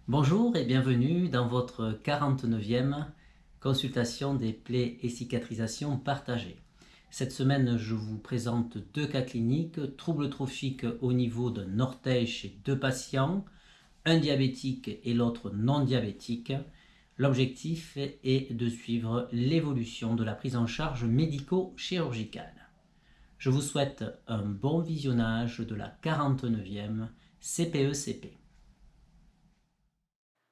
Bonjour et bienvenue dans votre 49e consultation des plaies et cicatrisations partagées. Cette semaine, je vous présente deux cas cliniques, troubles trophiques au niveau d'un orteil chez deux patients, un diabétique et l'autre non diabétique. L'objectif est de suivre l'évolution de la prise en charge médico-chirurgicale. Je vous souhaite un bon visionnage de la 49e CPE-CP.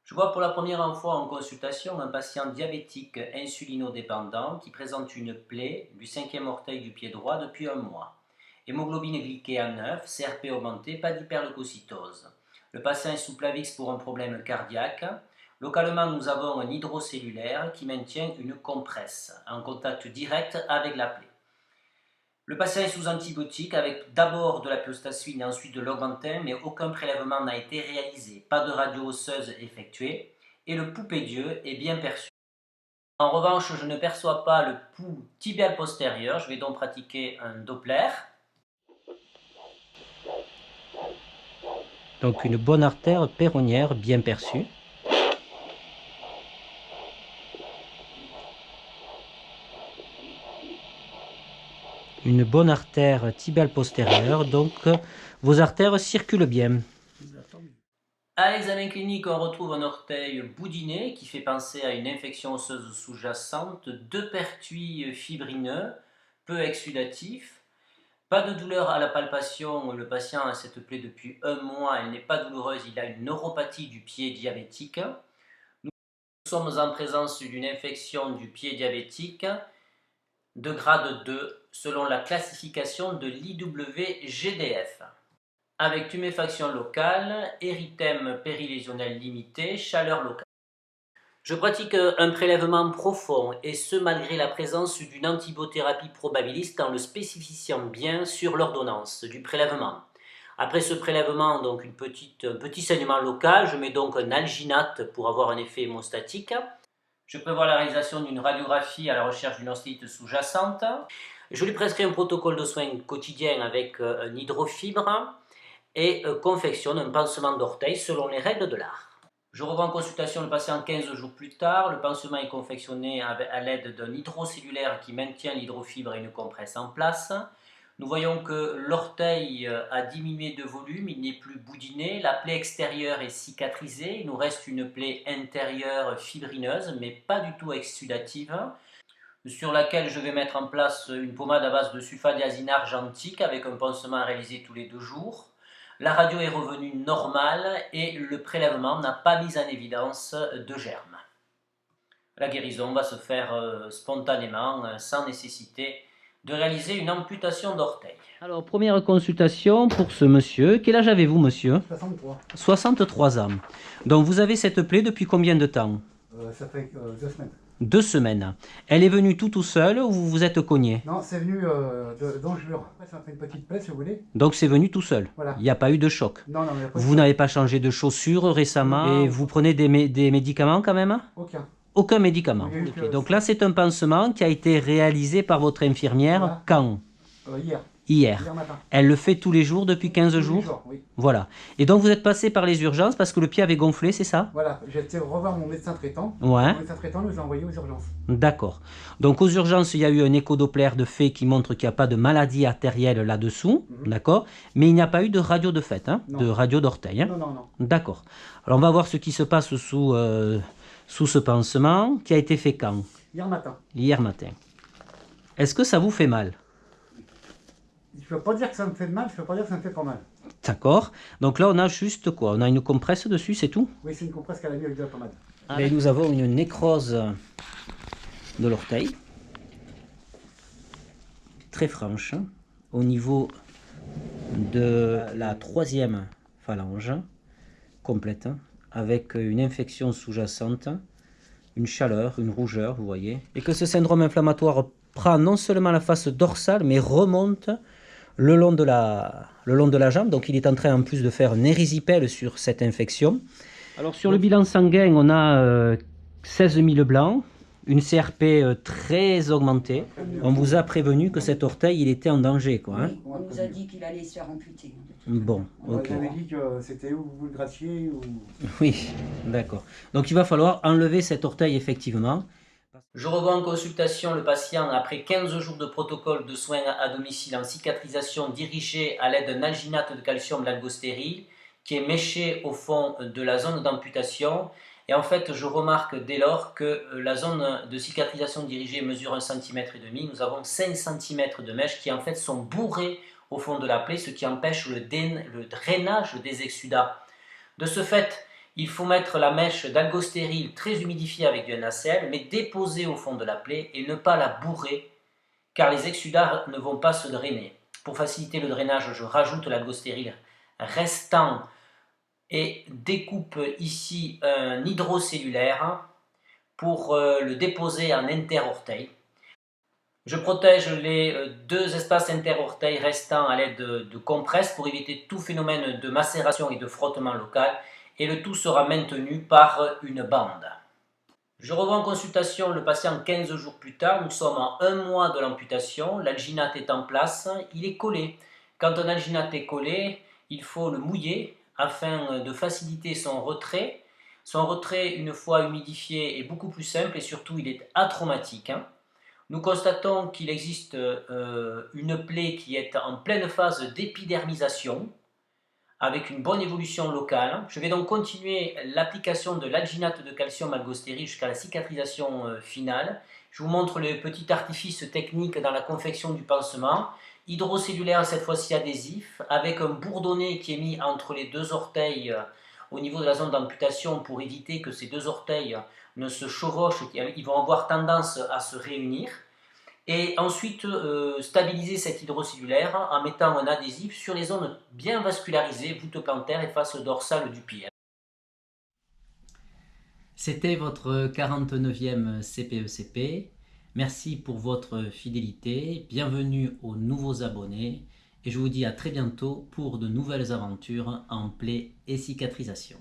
Je vois pour la première fois en consultation un patient diabétique insulinodépendant qui présente une plaie du cinquième orteil du pied droit depuis un mois. Hémoglobine glyquée à 9, CRP augmenté, pas d'hyperleucocytose. Le patient est sous Plavix pour un problème cardiaque. Localement, nous avons un hydrocellulaire qui maintient une compresse en contact direct avec la plaie. Le patient est sous antibiotiques avec d'abord de la piostacyline et ensuite de l'augmentin, mais aucun prélèvement n'a été réalisé, pas de radio osseuse effectuée, et le pouls pédieux est bien perçu. En revanche, je ne perçois pas le pouls tibial postérieur, je vais donc pratiquer un Doppler. Donc une bonne artère péronnière bien perçue. Une bonne artère tibiale postérieure, donc vos artères circulent bien. À l'examen clinique, on retrouve un orteil boudiné qui fait penser à une infection osseuse sous-jacente, deux pertuis fibrineux, peu exsudatifs, pas de douleur à la palpation, le patient a cette plaie depuis un mois, elle n'est pas douloureuse, il a une neuropathie du pied diabétique. Nous sommes en présence d'une infection du pied diabétique de grade 2 selon la classification de l'IWGDF. Avec tuméfaction locale, érythème périlésionnel limité, chaleur locale. Je pratique un prélèvement profond et ce malgré la présence d'une antibiothérapie probabiliste en le spécifiant bien sur l'ordonnance du prélèvement. Après ce prélèvement, donc un petit saignement local, je mets donc un alginate pour avoir un effet hémostatique. Je prévois la réalisation d'une radiographie à la recherche d'une ostéite sous-jacente. Je lui prescris un protocole de soins quotidien avec un hydrofibre et confectionne un pansement d'orteil selon les règles de l'art. Je revois en consultation le patient 15 jours plus tard. Le pansement est confectionné à l'aide d'un hydrocellulaire qui maintient l'hydrofibre et une compresse en place. Nous voyons que l'orteil a diminué de volume, il n'est plus boudiné, la plaie extérieure est cicatrisée, il nous reste une plaie intérieure fibrineuse mais pas du tout exsudative, sur laquelle je vais mettre en place une pommade à base de sulfadiazine argentique avec un pansement réalisé tous les 2 jours. La radio est revenue normale et le prélèvement n'a pas mis en évidence de germes. La guérison va se faire spontanément, sans nécessité de réaliser une amputation d'orteil. Alors, première consultation pour ce monsieur. Quel âge avez-vous, monsieur? 63. 63 ans. Donc, vous avez cette plaie depuis combien de temps? Ça fait 2 semaines. 2 semaines. Elle est venue tout seul ou vous vous êtes cogné? Non, c'est venu d'Angelure. Ça m'a fait une petite plaie, si vous voulez. Donc c'est venu tout seul. Voilà. Il n'y a pas eu de choc. Non, non, il n'y a pas de Vous choc. n'avez pas changé de chaussures récemment et vous prenez des médicaments quand même? Aucun. Aucun médicament. Il y a eu Ok. que Donc ça. là, c'est un pansement qui a été réalisé par votre infirmière Voilà. quand? Hier. Hier. Hier matin. Elle le fait tous les jours depuis 15 Tous les jours? oui. Voilà. Et donc vous êtes passé par les urgences parce que le pied avait gonflé, c'est ça? Voilà, j'ai été revoir mon médecin traitant. Ouais. Mon médecin traitant nous a envoyés aux urgences. D'accord. Donc aux urgences, il y a eu un échodoppler de fait qui montre qu'il n'y a pas de maladie artérielle là-dessous, d'accord? Mais il n'y a pas eu de radio de fait, hein? Non. De radio d'orteil. Hein? Non, non, non. D'accord. Alors on va voir ce qui se passe sous ce pansement qui a été fait quand? Hier matin. Hier matin. Est-ce que ça vous fait mal? Je ne peux pas dire que ça me fait mal, je ne peux pas dire que ça me fait pas mal. D'accord. Donc là, on a juste quoi? On a une compresse dessus, c'est tout? Oui, c'est une compresse qu'elle a mis avec de la pommade. Et nous avons une nécrose de l'orteil, très franche, au niveau de la 3e phalange, complète, avec une infection sous-jacente, une chaleur, une rougeur, vous voyez. Et que ce syndrome inflammatoire prend non seulement la face dorsale, mais remonte le long de la jambe. Donc il est en train en plus de faire un érysipèle sur cette infection. Alors sur le bilan sanguin, on a 16 000 blancs, une CRP très augmentée. On vous a prévenu que cet orteil, il était en danger, quoi. Hein. Oui, on nous a dit qu'il allait se faire amputer. Bon, ok. Vous avez dit que c'était où vous le gratiez ou... Oui, d'accord. Donc il va falloir enlever cet orteil, effectivement. Je revois en consultation le patient après 15 jours de protocole de soins à domicile en cicatrisation dirigé à l'aide d'un alginate de calcium l'algostérile qui est méché au fond de la zone d'amputation. Et en fait, je remarque dès lors que la zone de cicatrisation dirigée mesure 1,5 cm. Nous avons 5 cm de mèches qui en fait sont bourrées au fond de la plaie, ce qui empêche le drainage des exsudats. De ce fait, il faut mettre la mèche d'algostérile très humidifiée avec du NaCl, mais déposée au fond de la plaie et ne pas la bourrer, car les exsudats ne vont pas se drainer. Pour faciliter le drainage, je rajoute l'algostérile restant et découpe ici un hydrocellulaire pour le déposer en interorteil. Je protège les deux espaces interorteils restants à l'aide de compresses pour éviter tout phénomène de macération et de frottement local, et le tout sera maintenu par une bande. Je revois en consultation le patient 15 jours plus tard, nous sommes à 1 mois de l'amputation, l'alginate est en place, il est collé. Quand un alginate est collé, il faut le mouiller afin de faciliter son retrait. Son retrait, une fois humidifié, est beaucoup plus simple et surtout il est atraumatique. Nous constatons qu'il existe une plaie qui est en pleine phase d'épidermisation, avec une bonne évolution locale. Je vais donc continuer l'application de l'alginate de calcium algostérile jusqu'à la cicatrisation finale. Je vous montre le petit artifice technique dans la confection du pansement. Hydrocellulaire, cette fois-ci adhésif, avec un bourdonnet qui est mis entre les deux orteils au niveau de la zone d'amputation pour éviter que ces deux orteils ne se chevauchent, ils vont avoir tendance à se réunir. Et ensuite, stabiliser cet hydrocellulaire en mettant un adhésif sur les zones bien vascularisées, voûte plantaire et face dorsale du pied. C'était votre 49e CPECP. Merci pour votre fidélité. Bienvenue aux nouveaux abonnés. Et je vous dis à très bientôt pour de nouvelles aventures en plaie et cicatrisation.